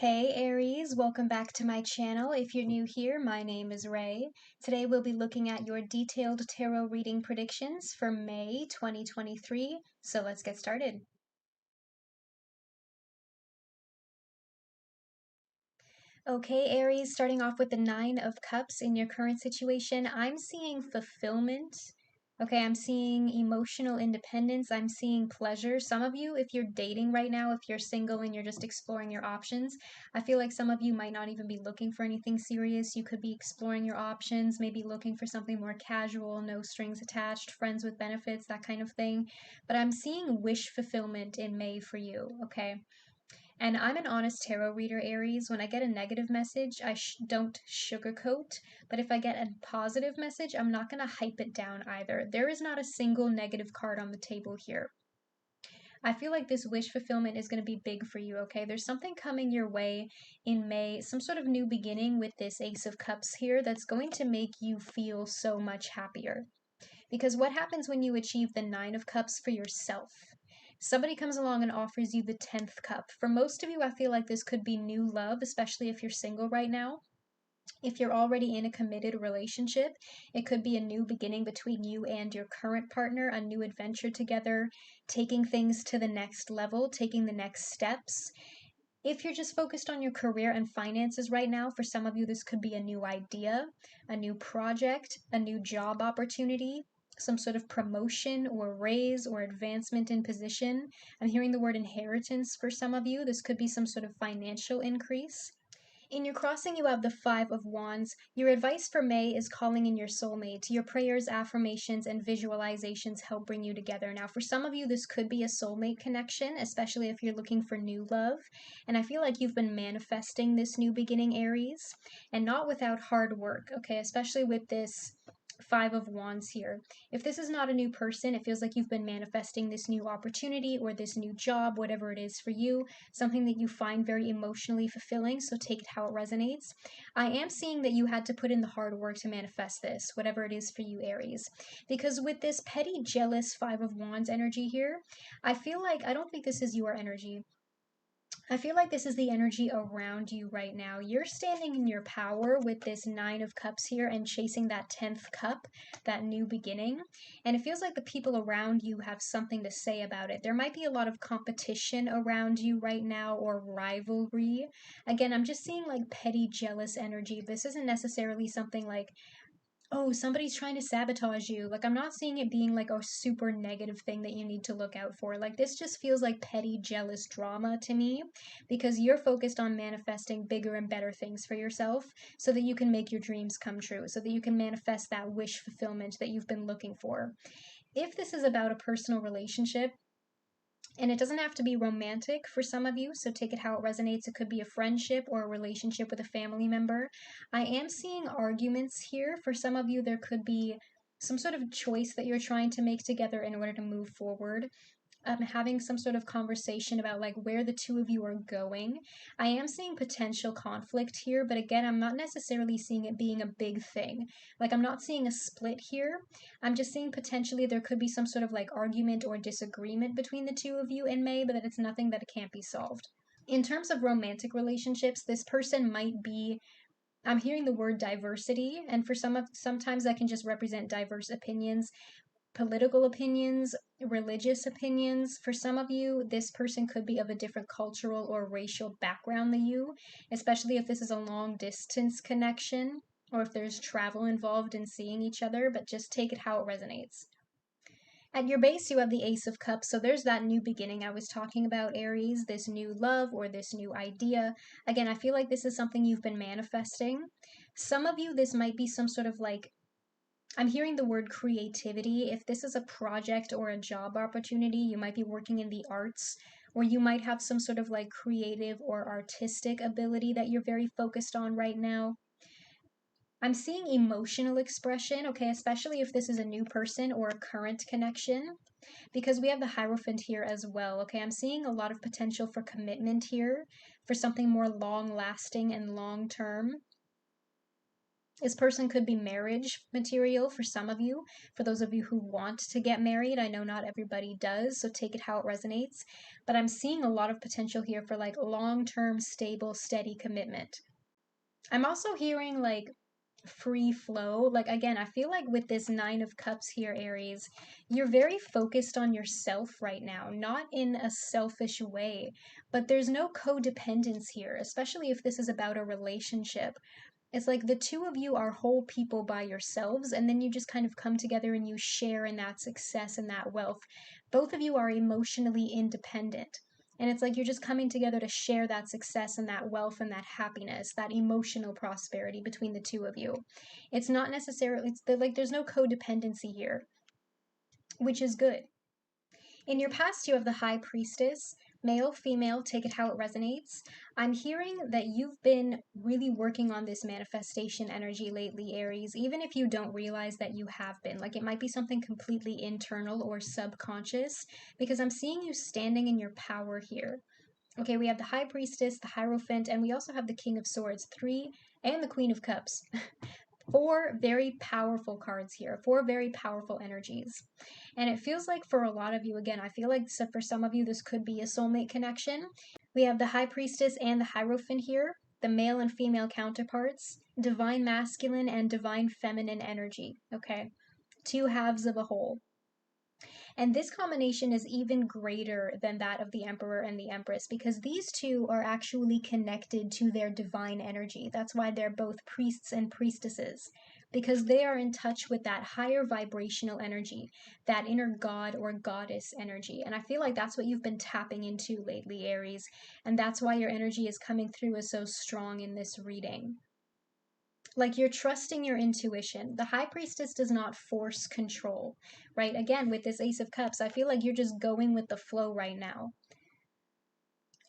Hey Aries, welcome back to my channel. If you're new here, my name is Ray. Today we'll be looking at your detailed tarot reading predictions for May 2023. So let's get started. Okay, Aries, starting off with the Nine of Cups in your current situation, I'm seeing fulfillment. Okay, I'm seeing emotional independence. I'm seeing pleasure. Some of you, if you're dating right now, if you're single and you're just exploring your options, I feel like some of you might not even be looking for anything serious. You could be exploring your options, maybe looking for something more casual, no strings attached, friends with benefits, that kind of thing. But I'm seeing wish fulfillment in May for you, okay? And I'm an honest tarot reader, Aries. When I get a negative message, I don't sugarcoat. But if I get a positive message, I'm not going to hype it down either. There is not a single negative card on the table here. I feel like this wish fulfillment is going to be big for you, okay? There's something coming your way in May, some sort of new beginning with this Ace of Cups here that's going to make you feel so much happier. Because what happens when you achieve the Nine of Cups for yourself? Somebody comes along and offers you the 10th cup. For most of you, I feel like this could be new love, especially if you're single right now. If you're already in a committed relationship, it could be a new beginning between you and your current partner, a new adventure together, taking things to the next level, taking the next steps. If you're just focused on your career and finances right now, for some of you, this could be a new idea, a new project, a new job opportunity, some sort of promotion or raise or advancement in position. I'm hearing the word inheritance for some of you. This could be some sort of financial increase. In your crossing, you have the Five of Wands. Your advice for May is calling in your soulmate. Your prayers, affirmations, and visualizations help bring you together. Now, for some of you, this could be a soulmate connection, especially if you're looking for new love. And I feel like you've been manifesting this new beginning, Aries, and not without hard work, okay? Especially with this Five of Wands here. If this is not a new person, it feels like you've been manifesting this new opportunity or this new job, whatever it is for you, something that you find very emotionally fulfilling, so take it how it resonates. I am seeing that you had to put in the hard work to manifest this, whatever it is for you, Aries. Because with this petty, jealous Five of Wands energy here, I feel like I don't think this is your energy. I feel like this is the energy around you right now. You're standing in your power with this Nine of Cups here and chasing that 10th cup, that new beginning. And it feels like the people around you have something to say about it. There might be a lot of competition around you right now or rivalry. Again, I'm just seeing like petty, jealous energy. This isn't necessarily something like, oh, somebody's trying to sabotage you. Like, I'm not seeing it being like a super negative thing that you need to look out for. Like, this just feels like petty, jealous drama to me because you're focused on manifesting bigger and better things for yourself so that you can make your dreams come true, so that you can manifest that wish fulfillment that you've been looking for. If this is about a personal relationship, and it doesn't have to be romantic for some of you, so take it how it resonates. It could be a friendship or a relationship with a family member. I am seeing arguments here. For some of you, there could be some sort of choice that you're trying to make together in order to move forward. Having some sort of conversation about like where the two of you are going. I am seeing potential conflict here, but again, I'm not necessarily seeing it being a big thing. Like, I'm not seeing a split here. I'm just seeing potentially there could be some sort of like argument or disagreement between the two of you in May, but that it's nothing that can't be solved. In terms of romantic relationships, this person might be, I'm hearing the word diversity, and for sometimes that can just represent diverse opinions, political opinions, religious opinions. For some of you, this person could be of a different cultural or racial background than you, especially if this is a long distance connection or if there's travel involved in seeing each other, but just take it how it resonates. At your base, you have the Ace of Cups, so there's that new beginning I was talking about, Aries, this new love or this new idea. Again, I feel like this is something you've been manifesting. Some of you, this might be some sort of like, I'm hearing the word creativity. If this is a project or a job opportunity, you might be working in the arts, or you might have some sort of like creative or artistic ability that you're very focused on right now. I'm seeing emotional expression, okay, especially if this is a new person or a current connection, because we have the Hierophant here as well, okay? I'm seeing a lot of potential for commitment here, for something more long lasting and long term. This person could be marriage material for some of you. For those of you who want to get married, I know not everybody does, so take it how it resonates. But I'm seeing a lot of potential here for like long-term, stable, steady commitment. I'm also hearing like free flow. Like, again, I feel like with this Nine of Cups here, Aries, you're very focused on yourself right now, not in a selfish way, but there's no codependence here, especially if this is about a relationship. It's like the two of you are whole people by yourselves, and then you just kind of come together and you share in that success and that wealth. Both of you are emotionally independent. And it's like you're just coming together to share that success and that wealth and that happiness, that emotional prosperity between the two of you. It's not necessarily, like there's no codependency here, which is good. In your past, you have the High Priestess, male, female, take it how it resonates. I'm hearing that you've been really working on this manifestation energy lately, Aries, even if you don't realize that you have been. Like it might be something completely internal or subconscious, because I'm seeing you standing in your power here. Okay, we have the High Priestess, the Hierophant, and we also have the King of Swords, 3, and the Queen of Cups. 4 very powerful cards here, 4 very powerful energies. And it feels like for a lot of you, again, I feel like for some of you, this could be a soulmate connection. We have the High Priestess and the Hierophant here, the male and female counterparts, divine masculine and divine feminine energy, okay? 2 halves of a whole. And this combination is even greater than that of the Emperor and the Empress because these two are actually connected to their divine energy. That's why they're both priests and priestesses, because they are in touch with that higher vibrational energy, that inner god or goddess energy. And I feel like that's what you've been tapping into lately, Aries. And that's why your energy is coming through as so strong in this reading. Like you're trusting your intuition. The High Priestess does not force control, right? Again, with this Ace of Cups, I feel like you're just going with the flow right now.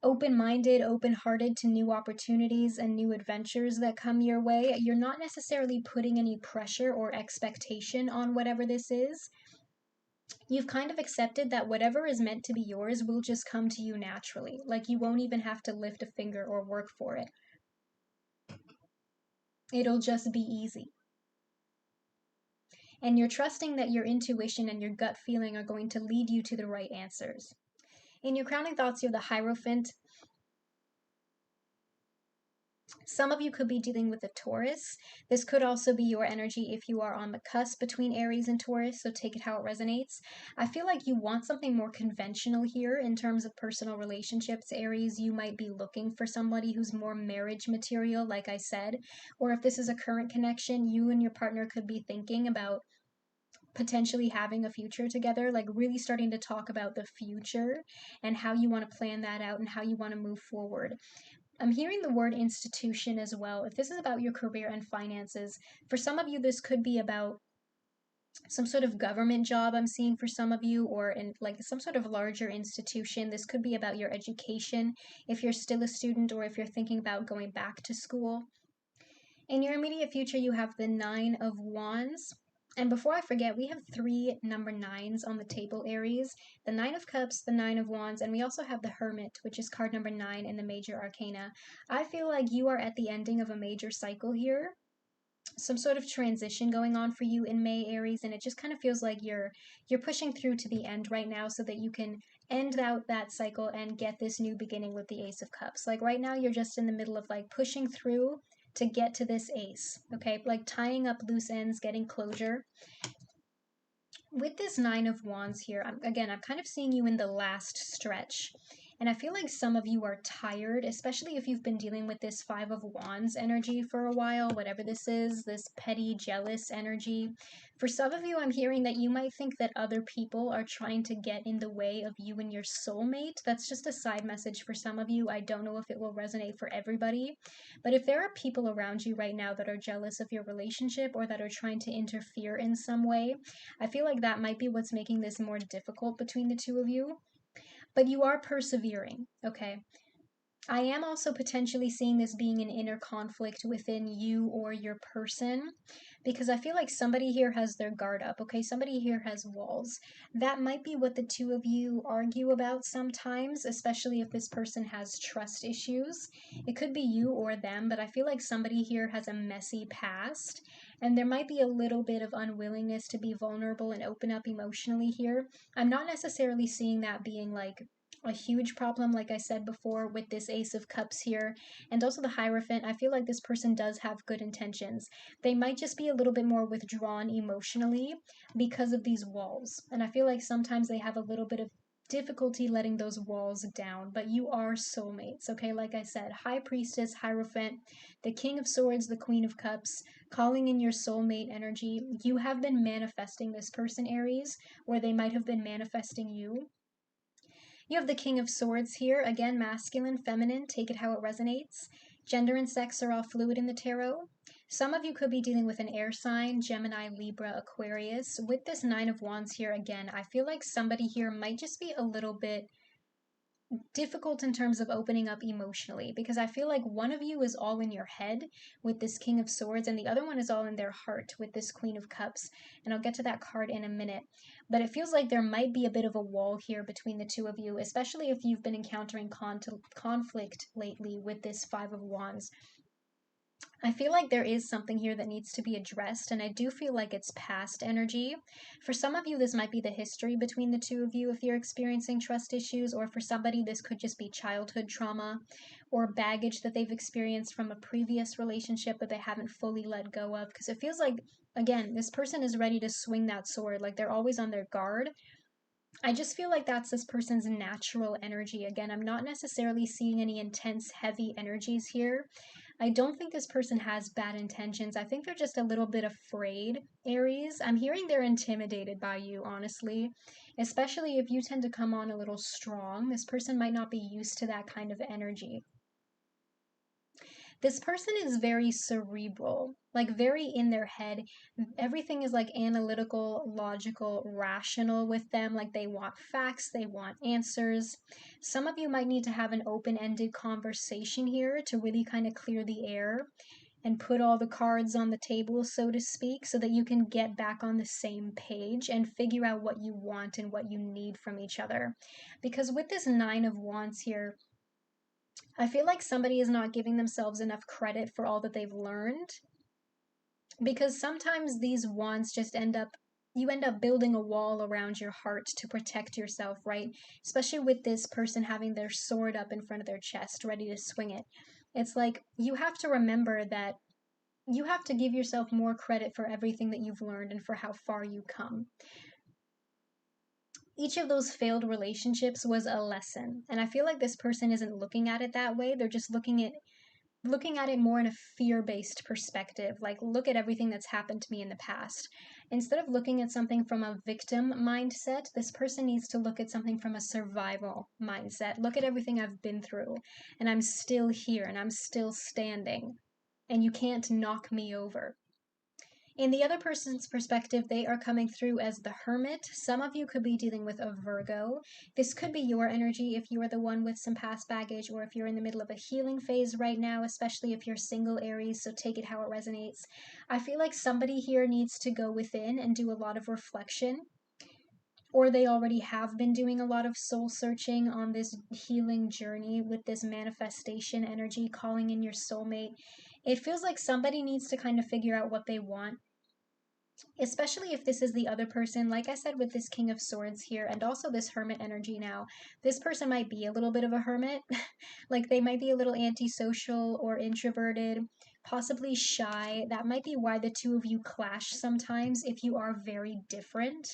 Open-minded, open-hearted to new opportunities and new adventures that come your way. You're not necessarily putting any pressure or expectation on whatever this is. You've kind of accepted that whatever is meant to be yours will just come to you naturally. Like you won't even have to lift a finger or work for it. It'll just be easy. And you're trusting that your intuition and your gut feeling are going to lead you to the right answers. In your crowning thoughts, you have the Hierophant. Some of you could be dealing with a Taurus. This could also be your energy if you are on the cusp between Aries and Taurus, so take it how it resonates. I feel like you want something more conventional here in terms of personal relationships. Aries, you might be looking for somebody who's more marriage material, like I said. Or if this is a current connection, you and your partner could be thinking about potentially having a future together, like really starting to talk about the future and how you want to plan that out and how you want to move forward. I'm hearing the word institution as well. If this is about your career and finances, for some of you, this could be about some sort of government job I'm seeing for some of you, or in like some sort of larger institution. This could be about your education if you're still a student or if you're thinking about going back to school. In your immediate future, you have the Nine of Wands. And before I forget, we have 3 number 9s on the table, Aries. The Nine of Cups, the Nine of Wands, and we also have the Hermit, which is card number 9 in the Major Arcana. I feel like you are at the ending of a major cycle here. Some sort of transition going on for you in May, Aries, and it just kind of feels like you're pushing through to the end right now so that you can end out that cycle and get this new beginning with the Ace of Cups. Like right now, you're just in the middle of like pushing through to get to this ace, okay? Like tying up loose ends, getting closure. With this Nine of Wands here, I'm kind of seeing you in the last stretch. And I feel like some of you are tired, especially if you've been dealing with this Five of Wands energy for a while, whatever this is, this petty, jealous energy. For some of you, I'm hearing that you might think that other people are trying to get in the way of you and your soulmate. That's just a side message for some of you. I don't know if it will resonate for everybody. But if there are people around you right now that are jealous of your relationship or that are trying to interfere in some way, I feel like that might be what's making this more difficult between the two of you. But you are persevering, okay? I am also potentially seeing this being an inner conflict within you or your person, because I feel like somebody here has their guard up, okay? Somebody here has walls. That might be what the two of you argue about sometimes, especially if this person has trust issues. It could be you or them, but I feel like somebody here has a messy past, and there might be a little bit of unwillingness to be vulnerable and open up emotionally here. I'm not necessarily seeing that being like a huge problem, like I said before, with this Ace of Cups here, and also the Hierophant. I feel like this person does have good intentions. They might just be a little bit more withdrawn emotionally because of these walls. And I feel like sometimes they have a little bit of difficulty letting those walls down, but you are soulmates, okay? Like I said, High Priestess, Hierophant, the King of Swords, the Queen of Cups, calling in your soulmate energy. You have been manifesting this person, Aries, or they might have been manifesting you. You have the King of Swords here, again, masculine, feminine, take it how it resonates. Gender and sex are all fluid in the tarot. Some of you could be dealing with an air sign, Gemini, Libra, Aquarius. With this Nine of Wands here, again, I feel like somebody here might just be a little bit difficult in terms of opening up emotionally, because I feel like one of you is all in your head with this King of Swords and the other one is all in their heart with this Queen of Cups, and I'll get to that card in a minute. But it feels like there might be a bit of a wall here between the two of you, especially if you've been encountering conflict lately with this Five of Wands. I feel like there is something here that needs to be addressed, and I do feel like it's past energy. For some of you, this might be the history between the two of you if you're experiencing trust issues, or for somebody, this could just be childhood trauma or baggage that they've experienced from a previous relationship that they haven't fully let go of. Because it feels like, again, this person is ready to swing that sword, like they're always on their guard. I just feel like that's this person's natural energy. Again, I'm not necessarily seeing any intense, heavy energies here. I don't think this person has bad intentions. I think they're just a little bit afraid, Aries. I'm hearing they're intimidated by you, honestly, especially if you tend to come on a little strong. This person might not be used to that kind of energy. This person is very cerebral, like very in their head. Everything is like analytical, logical, rational with them. Like they want facts, they want answers. Some of you might need to have an open ended conversation here to really kind of clear the air and put all the cards on the table, so to speak, so that you can get back on the same page and figure out what you want and what you need from each other. Because with this Nine of Wands here, I feel like somebody is not giving themselves enough credit for all that they've learned, because sometimes these wands just you end up building a wall around your heart to protect yourself, right? Especially with this person having their sword up in front of their chest, ready to swing it. It's like you have to remember that you have to give yourself more credit for everything that you've learned and for how far you come. Each of those failed relationships was a lesson, and I feel like this person isn't looking at it that way. They're just looking at it more in a fear-based perspective, like look at everything that's happened to me in the past. Instead of looking at something from a victim mindset, this person needs to look at something from a survival mindset. Look at everything I've been through, and I'm still here, and I'm still standing, and you can't knock me over. In the other person's perspective, they are coming through as the Hermit. Some of you could be dealing with a Virgo. This could be your energy if you are the one with some past baggage, or if you're in the middle of a healing phase right now, especially if you're single, Aries, so take it how it resonates. I feel like somebody here needs to go within and do a lot of reflection, or they already have been doing a lot of soul searching on this healing journey with this manifestation energy, calling in your soulmate. It feels like somebody needs to kind of figure out what they want, especially if this is the other person. Like I said, with this King of Swords here and also this Hermit energy now, this person might be a little bit of a hermit. Like they might be a little antisocial or introverted, possibly shy. That might be why the two of you clash sometimes if you are very different.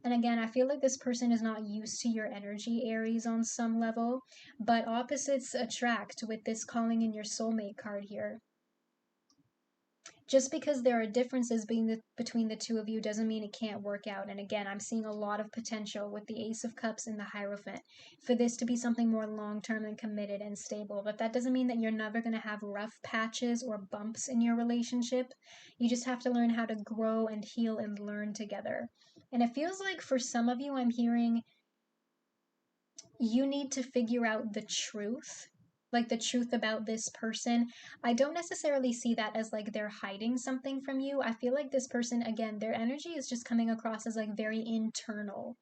And again, I feel like this person is not used to your energy, Aries, on some level, but opposites attract with this calling in your soulmate card here. Just because there are differences between the two of you doesn't mean it can't work out. And again, I'm seeing a lot of potential with the Ace of Cups and the Hierophant for this to be something more long-term and committed and stable. But that doesn't mean that you're never going to have rough patches or bumps in your relationship. You just have to learn how to grow and heal and learn together. And it feels like for some of you, I'm hearing you need to figure out the truth like the truth about this person. I don't necessarily see that as like they're hiding something from you. I feel like this person, again, their energy is just coming across as like very internal.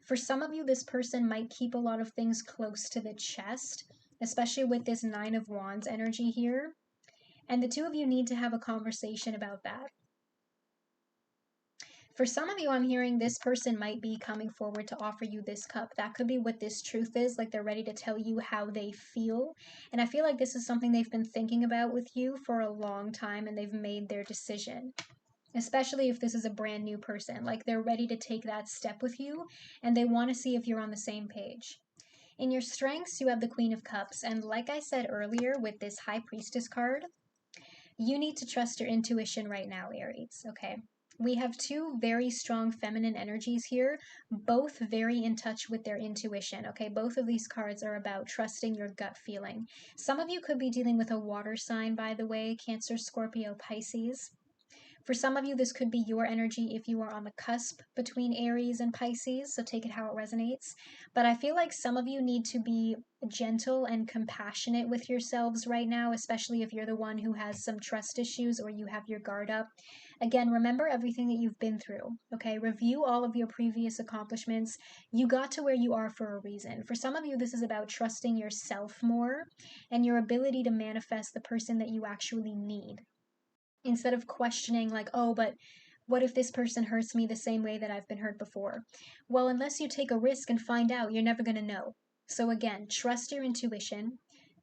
For some of you, this person might keep a lot of things close to the chest, especially with this Nine of Wands energy here. And the two of you need to have a conversation about that. For some of you, I'm hearing this person might be coming forward to offer you this cup. That could be what this truth is, like they're ready to tell you how they feel. And I feel like this is something they've been thinking about with you for a long time and they've made their decision. Especially if this is a brand new person. Like they're ready to take that step with you and they want to see if you're on the same page. In your strengths, you have the Queen of Cups. And like I said earlier with this High Priestess card, you need to trust your intuition right now, Aries, okay? We have two very strong feminine energies here, both very in touch with their intuition, okay? Both of these cards are about trusting your gut feeling. Some of you could be dealing with a water sign, by the way, Cancer, Scorpio, Pisces. For some of you, this could be your energy if you are on the cusp between Aries and Pisces, so take it how it resonates. But I feel like some of you need to be gentle and compassionate with yourselves right now, especially if you're the one who has some trust issues or you have your guard up. Again, remember everything that you've been through, okay? Review all of your previous accomplishments. You got to where you are for a reason. For some of you, this is about trusting yourself more and your ability to manifest the person that you actually need, instead of questioning like, oh, but what if this person hurts me the same way that I've been hurt before? Well, unless you take a risk and find out, you're never going to know. So again, trust your intuition.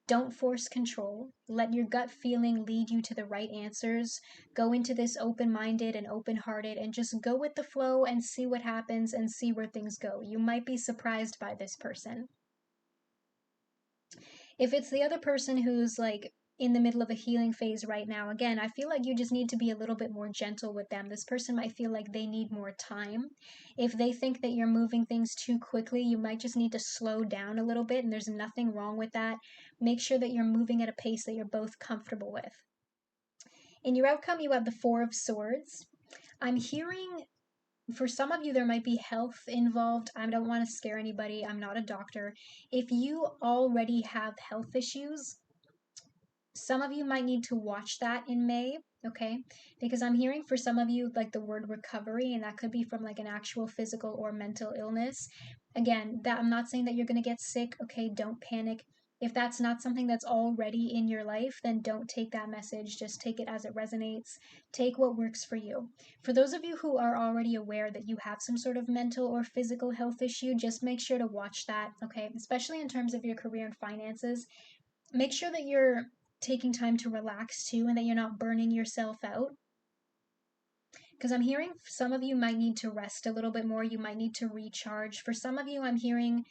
Don't force control. Let your gut feeling lead you to the right answers. Go into this open-minded and open-hearted and just go with the flow and see what happens and see where things go. You might be surprised by this person. If it's the other person who's like in the middle of a healing phase right now, again, I feel like you just need to be a little bit more gentle with them. This person might feel like they need more time. If they think that you're moving things too quickly, you might just need to slow down a little bit, and there's nothing wrong with that. Make sure that you're moving at a pace that you're both comfortable with. In your outcome, you have the Four of Swords. I'm hearing, for some of you, there might be health involved. I don't want to scare anybody. I'm not a doctor. If you already have health issues, some of you might need to watch that in May, okay? Because I'm hearing for some of you like the word recovery, and that could be from like an actual physical or mental illness. Again, that I'm not saying that you're going to get sick, okay? Don't panic. If that's not something that's already in your life, then don't take that message. Just take it as it resonates. Take what works for you. For those of you who are already aware that you have some sort of mental or physical health issue, just make sure to watch that, okay? Especially in terms of your career and finances. Make sure that you're taking time to relax too and that you're not burning yourself out. Because I'm hearing some of you might need to rest a little bit more. You might need to recharge. For some of you, I'm hearing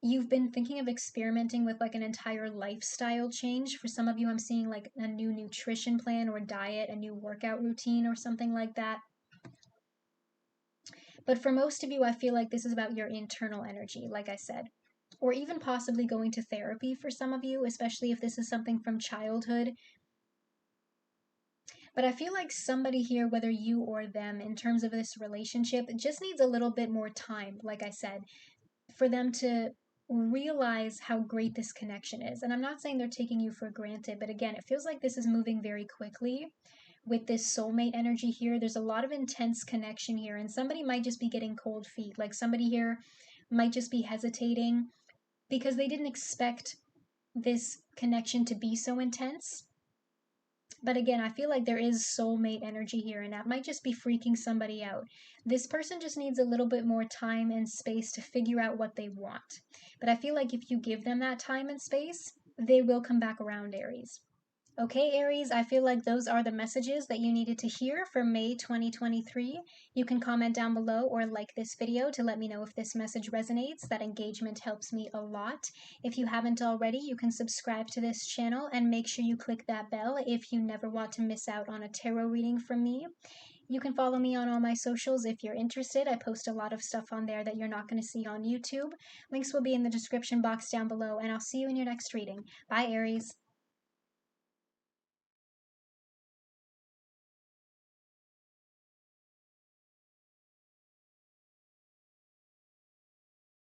you've been thinking of experimenting with like an entire lifestyle change. For some of you, I'm seeing like a new nutrition plan or diet, a new workout routine or something like that. But for most of you, I feel like this is about your internal energy, like I said. Or even possibly going to therapy for some of you, especially if this is something from childhood. But I feel like somebody here, whether you or them, in terms of this relationship, just needs a little bit more time, like I said, for them to realize how great this connection is. And I'm not saying they're taking you for granted, but again, it feels like this is moving very quickly with this soulmate energy here. There's a lot of intense connection here, and somebody might just be getting cold feet. Like somebody here might just be hesitating because they didn't expect this connection to be so intense. But again, I feel like there is soulmate energy here, and that might just be freaking somebody out. This person just needs a little bit more time and space to figure out what they want. But I feel like if you give them that time and space, they will come back around, Aries. Okay, Aries, I feel like those are the messages that you needed to hear for May 2023. You can comment down below or like this video to let me know if this message resonates. That engagement helps me a lot. If you haven't already, you can subscribe to this channel and make sure you click that bell if you never want to miss out on a tarot reading from me. You can follow me on all my socials if you're interested. I post a lot of stuff on there that you're not going to see on YouTube. Links will be in the description box down below, and I'll see you in your next reading. Bye, Aries.